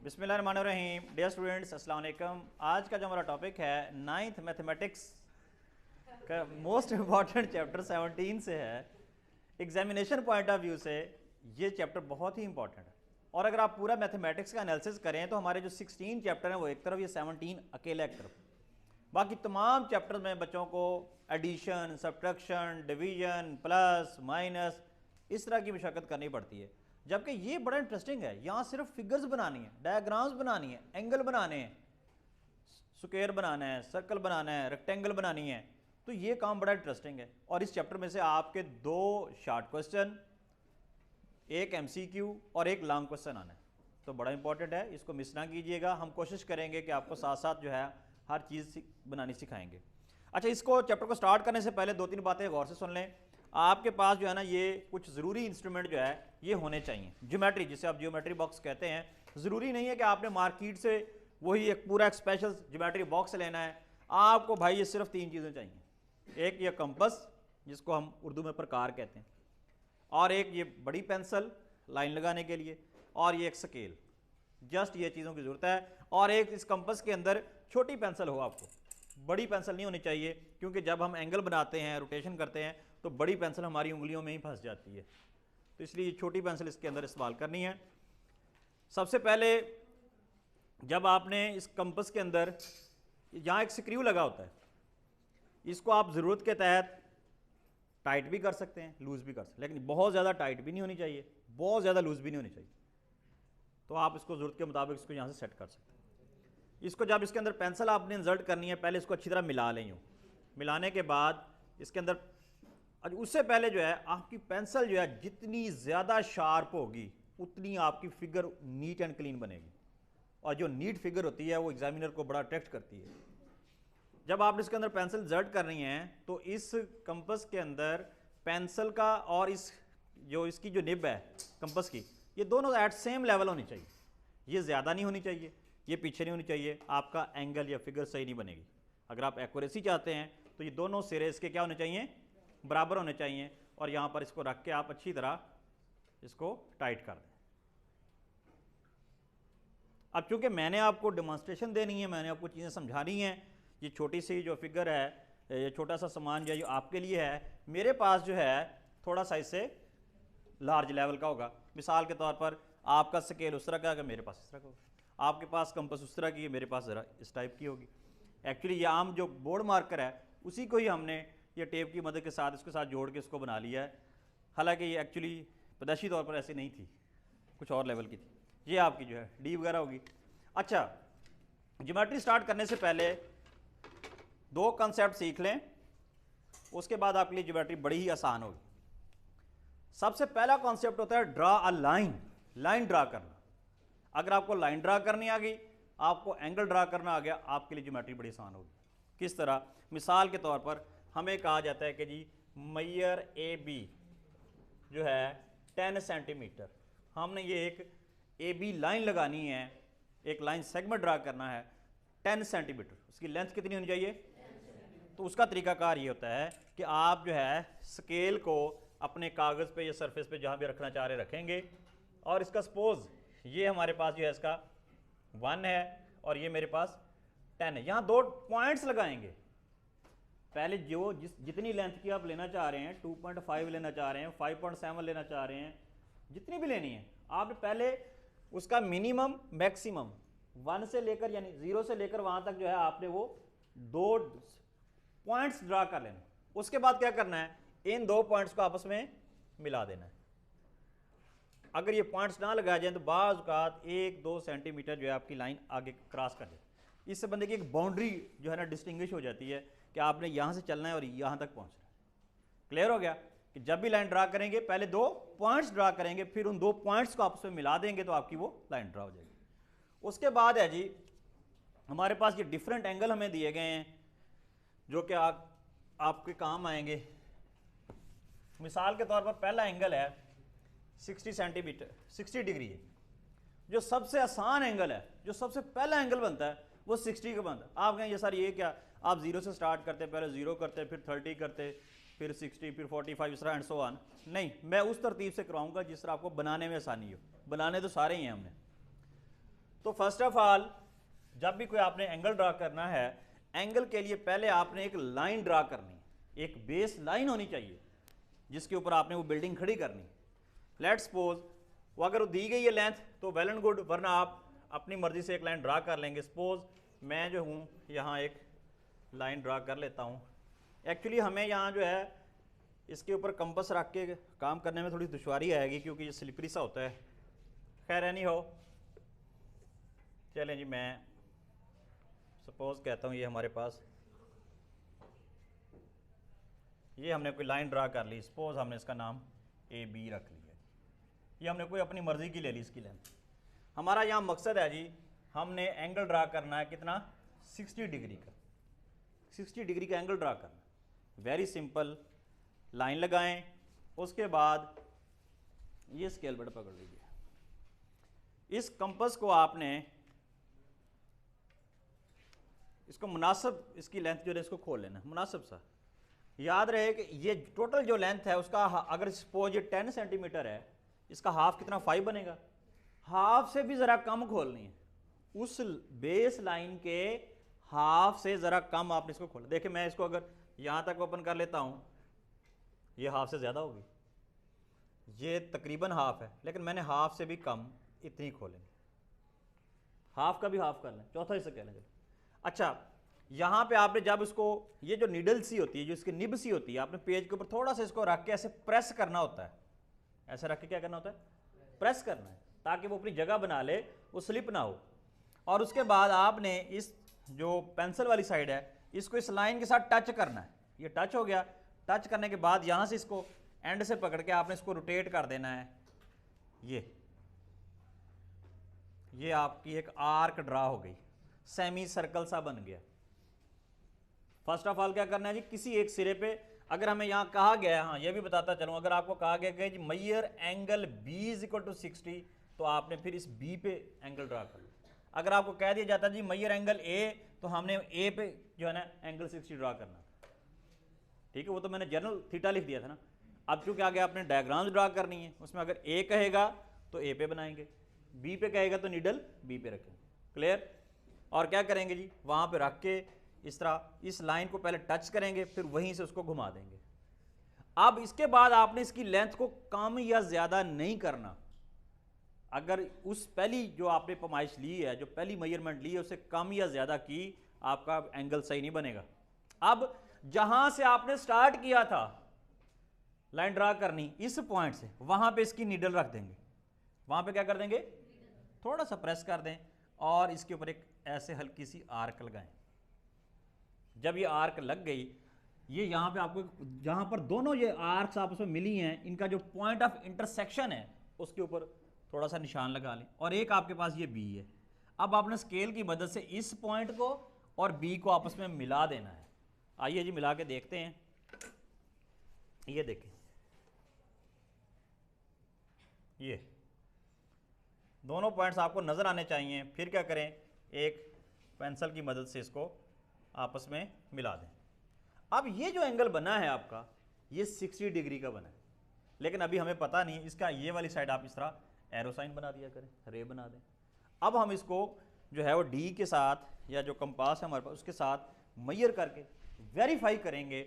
बिस्मिल्लाहिर्रहमानिर्रहीम। Dear students, अस्सलाम वालेकुम। आज का जो हमारा टॉपिक है 9th मैथमेटिक्स का मोस्ट इम्पॉर्टेंट चैप्टर 17 से है। एग्जामिनेशन पॉइंट ऑफ व्यू से ये चैप्टर बहुत ही इंपॉर्टेंट है। और अगर आप पूरा मैथमेटिक्स का एनालिसिस करें तो हमारे जो 16 चैप्टर हैं वो एक तरफ, ये 17 अकेला एक तरफ। बाकी तमाम चैप्टर में बच्चों को addition, subtraction, division, plus minus इस तरह की मशक्क़त करनी पड़ती है। जबकि ये बड़ा इंटरेस्टिंग है। यहाँ सिर्फ फिगर्स बनानी है, डायग्राम्स बनानी है, एंगल बनाने हैं, स्क्वायर बनाना है, सर्कल बनाना है, रेक्टेंगल बनानी है। तो ये काम बड़ा इंटरेस्टिंग है। और इस चैप्टर में से आपके 2 शॉर्ट क्वेश्चन, एक एमसीक्यू और एक लॉन्ग क्वेश्चन आना है। तो बड़ा इंपॉर्टेंट है, इसको मिस ना कीजिएगा। हम कोशिश करेंगे कि आपको साथ साथ जो है हर चीज़ बनानी सिखाएंगे। अच्छा, इसको चैप्टर को स्टार्ट करने से पहले 2-3 बातें गौर से सुन लें। आपके पास जो है ना ये कुछ ज़रूरी इंस्ट्रूमेंट जो है ये होने चाहिए। ज्योमेट्री, जिसे आप ज्योमेट्री बॉक्स कहते हैं, ज़रूरी नहीं है कि आपने मार्केट से वही एक पूरा एक स्पेशल ज्योमेट्री बॉक्स लेना है। आपको भाई ये सिर्फ 3 चीज़ें चाहिए। एक ये कंपस, जिसको हम उर्दू में प्रकार कहते हैं, और एक ये बड़ी पेंसिल लाइन लगाने के लिए, और ये एक स्केल। जस्ट ये चीज़ों की ज़रूरत है। और एक इस कंपस के अंदर छोटी पेंसिल हो, आपको बड़ी पेंसिल नहीं होनी चाहिए, क्योंकि जब हम एंगल बनाते हैं, रोटेशन करते हैं, तो बड़ी पेंसिल हमारी उंगलियों में ही फंस जाती है। तो इसलिए छोटी पेंसिल इसके अंदर इस्तेमाल करनी है। सबसे पहले जब आपने इस कंपस के अंदर यहाँ एक स्क्रू लगा होता है, इसको आप ज़रूरत के तहत टाइट भी कर सकते हैं, लूज़ भी कर सकते हैं, लेकिन बहुत ज़्यादा टाइट भी नहीं होनी चाहिए, बहुत ज़्यादा लूज़ भी नहीं होनी चाहिए। तो आप इसको ज़रूरत के मुताबिक इसको यहाँ से सेट कर सकते हैं। इसको जब इसके अंदर पेंसिल आपने इंसर्ट करनी है, पहले इसको अच्छी तरह मिला लें। यूँ मिलाने के बाद इसके अंदर, उससे पहले जो है आपकी पेंसिल जो है जितनी ज़्यादा शार्प होगी उतनी आपकी फिगर नीट एंड क्लीन बनेगी। और जो नीट फिगर होती है वो एग्जामिनर को बड़ा अट्रैक्ट करती है। जब आपने इसके अंदर पेंसिल इंसर्ट करनी है तो इस कंपस के अंदर पेंसिल का और इस जो इसकी जो निब है कंपस की, ये दोनों एट सेम लेवल होनी चाहिए। ये ज़्यादा नहीं होनी चाहिए, ये पीछे नहीं होनी चाहिए। आपका एंगल या फिगर सही नहीं बनेगी। अगर आप एक्यूरेसी चाहते हैं तो ये दोनों सिरे इसके क्या होने चाहिए, बराबर होने चाहिए। और यहाँ पर इसको रख के आप अच्छी तरह इसको टाइट कर दें। अब चूंकि मैंने आपको डेमोन्स्ट्रेशन देनी है, मैंने आपको चीज़ें समझानी हैं, ये छोटी सी जो फिगर है, ये छोटा सा सामान जो है, जो आपके लिए है, मेरे पास जो है थोड़ा सा इससे लार्ज लेवल का होगा। मिसाल के तौर पर आपका स्केल उस तरह का होगा, मेरे पास इस तरह का होगा। आपके पास कंपस उस तरह की है, मेरे पास ज़रा इस टाइप की होगी। एक्चुअली ये आम जो बोर्ड मार्कर है उसी को ही हमने ये टेप की मदद के साथ इसके साथ जोड़ के इसको बना लिया है। हालांकि ये एक्चुअली पैदाशी तौर पर ऐसी नहीं थी, कुछ और लेवल की थी। ये आपकी जो है डी वगैरह होगी। अच्छा, ज्योमेट्री स्टार्ट करने से पहले 2 कॉन्सेप्ट सीख लें, उसके बाद आपके लिए ज्योमेट्री बड़ी ही आसान होगी। सबसे पहला कॉन्सेप्ट होता है draw a line, line draw करना। अगर आपको लाइन ड्रा करनी आ गई, आपको एंगल ड्रा करना आ गया, आपके लिए ज्योमेट्री बड़ी आसान होगी। किस तरह? मिसाल के तौर पर हमें कहा जाता है कि जी मैयर ए बी जो है 10 सेंटीमीटर, हमने ये एक ए बी लाइन लगानी है, एक लाइन सेगमेंट ड्रा करना है 10 सेंटीमीटर। उसकी लेंथ कितनी होनी चाहिए? तो उसका तरीकाकार ये होता है कि आप जो है स्केल को अपने कागज़ पे या सरफेस पे जहाँ भी रखना चाह रहे रखेंगे, और इसका सपोज ये हमारे पास जो है इसका 1 है और ये मेरे पास 10 है। यहाँ 2 पॉइंट्स लगाएंगे। पहले जो जितनी लेंथ की आप लेना चाह रहे हैं, 2.5 लेना चाह रहे हैं, 5.7 लेना चाह रहे हैं, जितनी भी लेनी है, आपने पहले उसका मिनिमम मैक्सिमम 1 से लेकर यानी 0 से लेकर वहाँ तक जो है आपने वो 2 पॉइंट्स ड्रा कर लेना। उसके बाद क्या करना है, इन 2 पॉइंट्स को आपस में मिला देना है। अगर ये पॉइंट्स ना लगाए जाए तो बाज़ औक़ात 1-2 सेंटीमीटर जो है आपकी लाइन आगे क्रॉस कर जाए। इससे बंदे की एक बाउंड्री जो है ना डिस्टिंग्विश हो जाती है कि आपने यहाँ से चलना है और यहाँ तक पहुँचना है। क्लियर हो गया कि जब भी लाइन ड्रा करेंगे पहले 2 पॉइंट्स ड्रा करेंगे, फिर उन 2 पॉइंट्स को आपस में मिला देंगे तो आपकी वो लाइन ड्रा हो जाएगी। उसके बाद है जी हमारे पास ये डिफरेंट एंगल हमें दिए गए हैं जो कि आपके काम आएंगे। मिसाल के तौर पर पहला एंगल है 60 सेंटीमीटर, 60 डिग्री है। जो सबसे आसान एंगल है, जो सबसे पहला एंगल बनता है वो 60 का बनता है। आप कहेंगे सर ये क्या, आप 0 से स्टार्ट करते, पहले 0 करते, फिर 30 करते, फिर 60, फिर 45, इस तरह एंड सो ऑन। नहीं, मैं उस तरतीब से करवाऊंगा जिस तरह आपको बनाने में आसानी हो। बनाने तो सारे ही हैं हमने। तो फर्स्ट ऑफ ऑल जब भी कोई आपने एंगल ड्रा करना है, एंगल के लिए पहले आपने एक लाइन ड्रा करनी है, एक बेस लाइन होनी चाहिए जिसके ऊपर आपने वो बिल्डिंग खड़ी करनी है। लेट्स सपोज वो अगर वो दी गई है लेंथ तो वेल एंड गुड, वरना आप अपनी मर्जी से एक लाइन ड्रा कर लेंगे। सपोज मैं जो हूँ यहाँ एक लाइन ड्रा कर लेता हूँ। एक्चुअली हमें यहाँ जो है इसके ऊपर कंपास रख के काम करने में थोड़ी दुश्वारी आएगी क्योंकि ये स्लिपरी सा होता है। खैर एनी हो, चलें जी, मैं सपोज कहता हूँ ये हमारे पास ये हमने कोई लाइन ड्रा कर ली। सपोज हमने इसका नाम ए बी रख लिया। ये हमने कोई अपनी मर्जी की ले ली इसकी लेंथ। हमारा यहाँ मकसद है जी, हमने एंगल ड्रा करना है कितना, 60 डिग्री का, 60 डिग्री का एंगल ड्रा करना। वेरी सिंपल, लाइन लगाएं, उसके बाद ये स्केल बट पकड़ लीजिए। इस कंपास को आपने इसको मुनासिब, इसकी लेंथ जो है इसको खोल लेना मुनासिब सा। याद रहे कि ये टोटल जो लेंथ है उसका अगर सपोज ये 10 सेंटीमीटर है, इसका हाफ कितना 5 बनेगा। हाफ से भी ज़रा कम खोलनी है, उस बेस लाइन के हाफ से ज़रा कम आपने इसको खोला। देखिए मैं इसको अगर यहाँ तक ओपन कर लेता हूँ, ये हाफ से ज़्यादा होगी, ये तकरीबन हाफ है, लेकिन मैंने हाफ से भी कम इतनी खोलेंगे। हाफ का भी हाफ कर लें, चौथा हिस्सा कह लें। अच्छा, यहाँ पे आपने जब इसको, ये जो नीडल सी होती है, जो इसकी निब सी होती है, आपने पेज के ऊपर थोड़ा सा इसको रख के ऐसे प्रेस करना होता है। ऐसे रख के क्या करना होता है, प्रेस करना है, ताकि वो अपनी जगह बना ले, वो स्लिप ना हो। और उसके बाद आपने इस जो पेंसिल वाली साइड है इसको इस लाइन के साथ टच करना है। ये टच हो गया। टच करने के बाद यहाँ से इसको एंड से पकड़ के आपने इसको रोटेट कर देना है। ये आपकी एक आर्क ड्रा हो गई, सेमी सर्कल सा बन गया। फर्स्ट ऑफ ऑल क्या करना है जी, किसी एक सिरे पे, अगर हमें यहाँ कहा गया है, हाँ ये भी बताता चलूँ, अगर आपको कहा गया कि जी मेजर एंगल B = 60, तो आपने फिर इस B पे एंगल ड्रा कर लो। अगर आपको कह दिया जाता जी मेजर एंगल A, तो हमने A पे जो है ना एंगल 60 ड्रा करना। ठीक है, वो तो मैंने जनरल थीटा लिख दिया था ना। अब चूँकि आगे आपने डायग्राम्स ड्रा करनी है, उसमें अगर A कहेगा तो A पे बनाएंगे, B पे कहेगा तो नीडल B पे रखेंगे। क्लियर? और क्या करेंगे जी, वहाँ पे रख के इस तरह इस लाइन को पहले टच करेंगे, फिर वहीं से उसको घुमा देंगे। अब इसके बाद आपने इसकी लेंथ को कम या ज़्यादा नहीं करना। अगर उस पहली जो आपने पैमाइश ली है, जो पहली मेजरमेंट ली है, उससे कम या ज़्यादा की, आपका एंगल सही नहीं बनेगा। अब जहाँ से आपने स्टार्ट किया था लाइन ड्रा करनी, इस पॉइंट से वहाँ पे इसकी नीडल रख देंगे। वहाँ पे क्या कर देंगे, थोड़ा सा प्रेस कर दें और इसके ऊपर एक ऐसे हल्की सी आर्क लगाएं। जब ये आर्क लग गई, ये यहाँ पे आपको, जहाँ पर दोनों ये आर्क्स आपस में मिली हैं, इनका जो पॉइंट ऑफ इंटरसेक्शन है उसके ऊपर थोड़ा सा निशान लगा लें। और एक आपके पास ये बी है। अब आपने स्केल की मदद से इस पॉइंट को और बी को आपस में मिला देना है। आइए जी मिला के देखते हैं। ये देखें, ये दोनों पॉइंट्स आपको नज़र आने चाहिए। फिर क्या करें, एक पेंसिल की मदद से इसको आपस में मिला दें। अब ये जो एंगल बना है आपका, ये 60 डिग्री का बना है, लेकिन अभी हमें पता नहीं इसका ये वाली साइड आप इस तरह एरो साइन बना दिया करें, रे बना दें। अब हम इसको जो है वो डी के साथ या जो कंपास है हमारे पास उसके साथ मेजर करके वेरीफाई करेंगे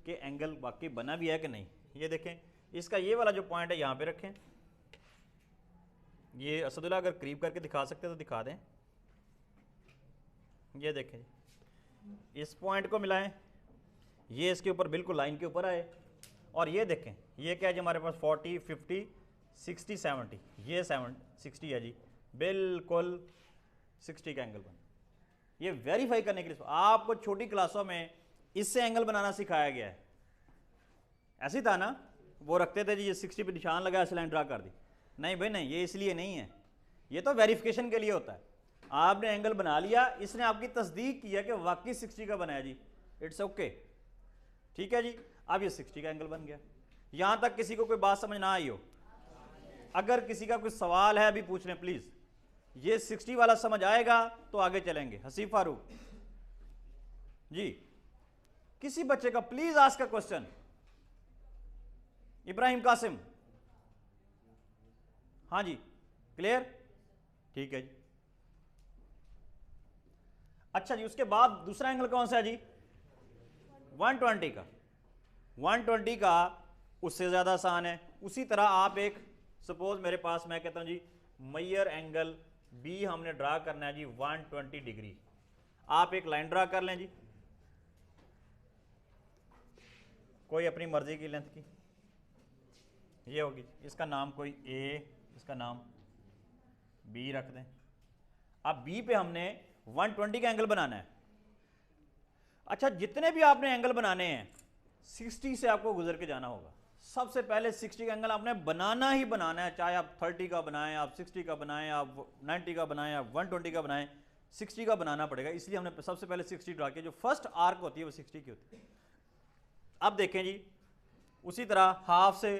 कि एंगल वाकई बना भी है कि नहीं। ये देखें, इसका ये वाला जो पॉइंट है यहाँ पे रखें। ये असदुल्ला अगर करीब करके दिखा सकते तो दिखा दें। ये देखें, इस पॉइंट को मिलाएं, ये इसके ऊपर बिल्कुल लाइन के ऊपर आए। और ये देखें, ये क्या है जी हमारे पास 40, 50, 60, 70, ये 60 है जी, बिल्कुल 60 का एंगल बन। ये वेरीफाई करने के लिए आपको छोटी क्लासों में इससे एंगल बनाना सिखाया गया है। ऐसे था ना, वो रखते थे जी ये 60 पे निशान लगा, ऐसे लाइन ड्रा कर दी। नहीं भाई नहीं, ये इसलिए नहीं है, ये तो वेरिफिकेशन के लिए होता है। आपने एंगल बना लिया, इसने आपकी तस्दीक किया कि वाकई 60 का बनाया जी, इट्स ओके, ठीक है जी। अब ये 60 का एंगल बन गया। यहां तक किसी को कोई बात समझ ना आई हो? अगर किसी का कोई सवाल है अभी पूछ लें प्लीज। ये 60 वाला समझ आएगा तो आगे चलेंगे। हसीफ फारूक जी, किसी बच्चे का please ask a question. Ibrahim Kasim, हाँ जी, क्लियर, ठीक है जी। अच्छा जी, उसके बाद दूसरा एंगल कौन सा है जी? 120 का। 120 का उससे ज़्यादा आसान है। उसी तरह आप एक, सपोज मेरे पास, मैं कहता हूँ जी मैयर एंगल बी हमने ड्रा करना है जी 120 डिग्री। आप एक लाइन ड्रा कर लें जी, कोई अपनी मर्जी की लेंथ की, ये होगी। इसका नाम कोई ए, इसका नाम बी रख दें। अब बी पे हमने 120 का एंगल बनाना है। अच्छा, जितने भी आपने एंगल बनाने हैं 60 से आपको गुजर के जाना होगा। सबसे पहले 60 का एंगल आपने बनाना ही बनाना है, चाहे आप 30 का बनाएं, आप 60 का बनाएं, आप 90 का बनाएं, आप 120 का बनाएं, 60 का बनाना पड़ेगा। इसलिए हमने सबसे पहले 60 ड्रा किया। जो फर्स्ट आर्क होती है वो 60 की होती है। अब देखें जी, उसी तरह हाफ से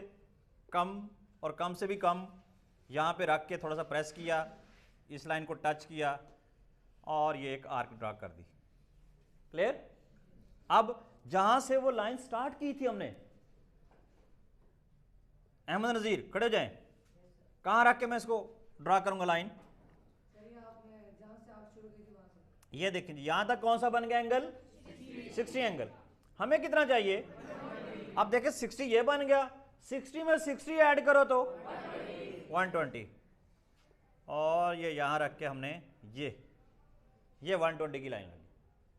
कम और कम से भी कम यहाँ पे रख के थोड़ा सा प्रेस किया, इस लाइन को टच किया और ये एक आर्क ड्रा कर दी। क्लियर? अब जहां से वो लाइन स्टार्ट की थी हमने, अहमद नज़ीर खड़े हो जाएं, कहां रख के मैं इसको ड्रा करूंगा लाइन? ये देखें यहां तक कौन सा बन गया एंगल? 60 एंगल। हमें कितना चाहिए? अब देखें 60 ये बन गया, 60 में 60 ऐड करो तो 120, और ये यहां रख के हमने ये 120 की लाइन लगी।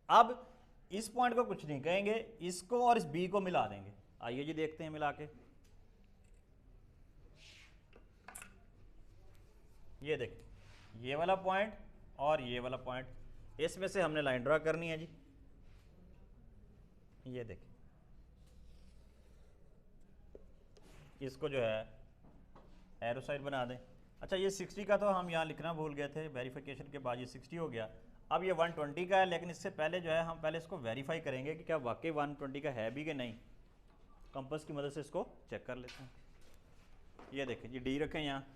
अब इस पॉइंट को कुछ नहीं कहेंगे, इसको और इस बी को मिला देंगे। आइए जी देखते हैं मिला के। ये देखें, ये वाला पॉइंट और ये वाला पॉइंट, इसमें से हमने लाइन ड्रा करनी है जी। ये देखें, इसको जो है एरो साइड बना दें। अच्छा, ये 60 का तो हम यहाँ लिखना भूल गए थे, वेरिफिकेशन के बाद ये 60 हो गया। अब ये 120 का है, लेकिन इससे पहले जो है हम पहले इसको वेरीफाई करेंगे कि क्या वाकई 120 का है भी कि नहीं। कंपास की मदद से इसको चेक कर लेते हैं। ये देखें जी, डी रखें यहाँ।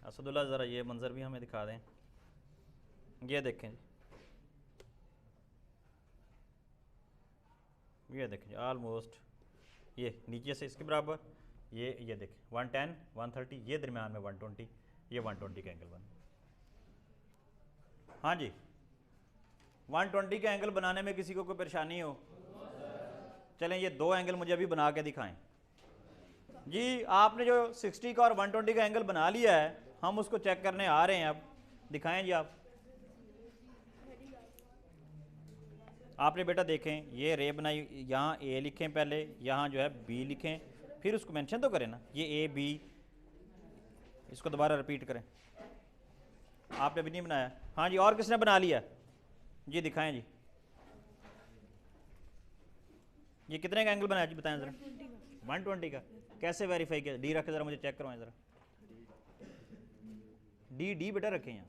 असदुल्ला ज़रा ये मंजर भी हमें दिखा दें। ये देखें जी, ये देखें ऑलमोस्ट ये नीचे से इसके बराबर। ये देखें 110, 130, ये दरमियान में 120, ये 120 का एंगल बन। हाँ जी, 120 का एंगल बनाने में किसी को कोई परेशानी हो? चलें ये दो एंगल मुझे अभी बना के दिखाएं जी। आपने जो 60 का और 120 का एंगल बना लिया है, हम उसको चेक करने आ रहे हैं। अब दिखाएं जी आप। आपने बेटा देखें, ये रे बनाई, यहाँ ए लिखें पहले, यहाँ जो है बी लिखें, फिर उसको मेंशन तो करें ना। ये ए बी, इसको दोबारा रिपीट करें। आपने भी नहीं बनाया? हाँ जी, और किसने बना लिया जी? दिखाएं जी, ये कितने का एंगल बनाया जी? बताएं ज़रा। 120 का। कैसे वेरीफाई किया? डी रखे ज़रा, मुझे चेक करवाएं ज़रा। डी बेटा रखें यहाँ।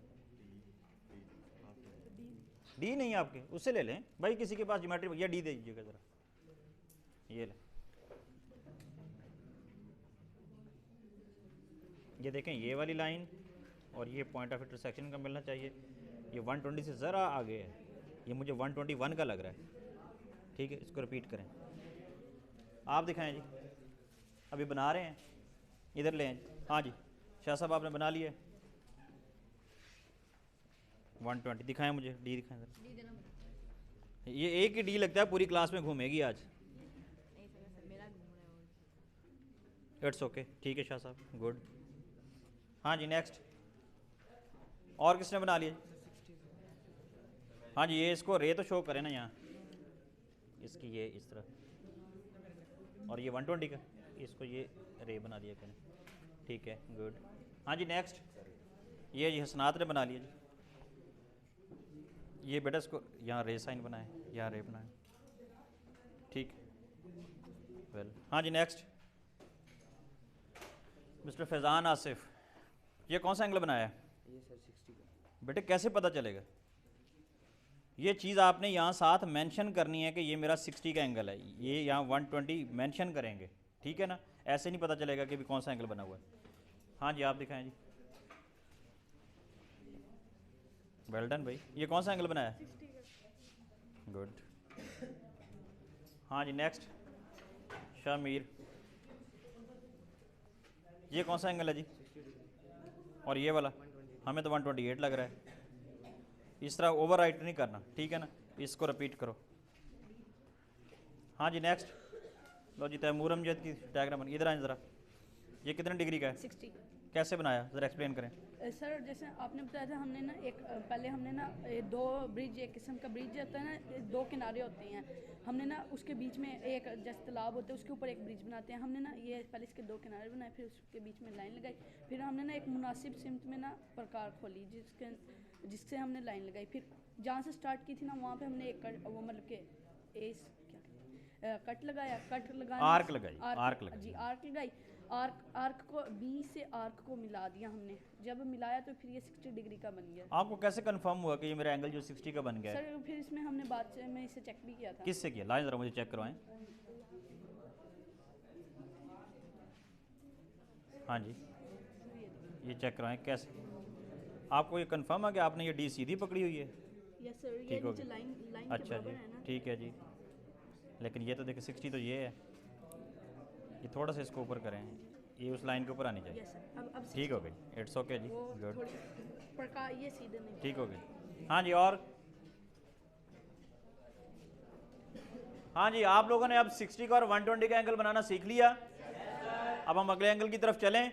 डी नहीं आपके, उससे ले लें भाई, किसी के पास ज्योमेट्री, या डी दे दीजिएगा ज़रा। ये ले, ये देखें, ये वाली लाइन और ये पॉइंट ऑफ इंटरसेक्शन का मिलना चाहिए। ये 120 से ज़रा आगे है, ये मुझे 121 का लग रहा है। ठीक है, इसको रिपीट करें। आप दिखाएं जी, अभी बना रहे हैं, इधर ले आएं। हाँ जी शाह साहब, आपने बना लिया 120। दिखाएं मुझे, डी दिखाएं ज़रा। ये एक ही डी लगता है पूरी क्लास में घूमेगी आज। इट्स ओके, ठीक है शाह साहब, गुड। हाँ जी नेक्स्ट। और किसने बना लिया? हाँ जी, ये इसको रे तो शो करें ना यहाँ, इसकी ये इस तरह, और ये 120 का, इसको ये रे बना दिया करें। ठीक है, गुड। हाँ जी नेक्स्ट। ये जी हसनात ने बना लिया जी। ये बेटा इसको यहाँ रे साइन बनाए, यहाँ रे बनाए। ठीक, वेल। हाँ जी नेक्स्ट। मिस्टर फैज़ान आसिफ, ये कौन सा एंगल बनाया है? ये सर 60 का। बेटे कैसे पता चलेगा? ये चीज़ आपने यहाँ साथ मेंशन करनी है कि ये मेरा 60 का एंगल है, ये यहाँ 120 मेंशन करेंगे। ठीक है ना, ऐसे नहीं पता चलेगा कि भी कौन सा एंगल बना हुआ है। हाँ जी आप दिखाएं जी। वेल डन भाई। ये कौन सा एंगल बनाया? 60 का। गुड। हाँ जी नेक्स्ट। शामीर, ये कौन सा एंगल है जी? और ये वाला? हमें तो 128 लग रहा है। इस तरह ओवर राइट नहीं करना, ठीक है ना। इसको रिपीट करो। हाँ जी नेक्स्ट। लो जी तैमूर अमजद की डायग्राम बनी, इधर आए ज़रा। ये कितने डिग्री का है? 60। कैसे बनाया ज़रा एक्सप्लेन करें। सर जैसे आपने बताया था, हमने ना पहले हमने ना दो ब्रिज, एक किस्म का ब्रिज होता है ना, दो किनारे होते हैं, हमने ना उसके बीच में एक जैसे तालाब होता है उसके ऊपर एक ब्रिज बनाते हैं। हमने ना ये पहले इसके दो किनारे बनाए, फिर उसके बीच में लाइन लगाई, फिर हमने ना एक मुनासिब सिमत में ना प्रकार खोली जिससे हमने लाइन लगाई। फिर जहाँ से स्टार्ट की थी ना वहाँ पे हमने एक वो मतलब के कट लगाया, कट लगाया, आर्क लगाई, आर्क लगाई जी आर्क लगाई। आर्क को बी से आर्क को मिला दिया हमने, जब मिलाया तो फिर ये 60 डिग्री का बन गया। आपको कैसे कंफर्म हुआ कि ये मेरा एंगल जो 60 का बन गया है? सर फिर इसमें हमने बाद में इसे चेक भी किया था। किससे किया? लाइन ज़रा मुझे चेक करवाएं। हाँ जी ये चेक करवाएं कैसे। आपको ये कंफर्म है कि आपने ये डी सीधी पकड़ी हुई है? यस सर, ये ठीक हो नीचे गया। लाइन अच्छा जी ठीक है जी। लेकिन ये तो देखिए 60 तो ये है, ये थोड़ा सा इसको ऊपर करें, ये उस लाइन के ऊपर आनी चाहिए। यस सर, अब ठीक हो गई, इट्स ओके जी, वो गुड, थोड़ी प्रकार ये सीधे नहीं। ठीक हो गई। हाँ जी और हाँ जी आप लोगों ने अब 60 का और 120 का एंगल बनाना सीख लिया। अब हम अगले एंगल की तरफ चलें।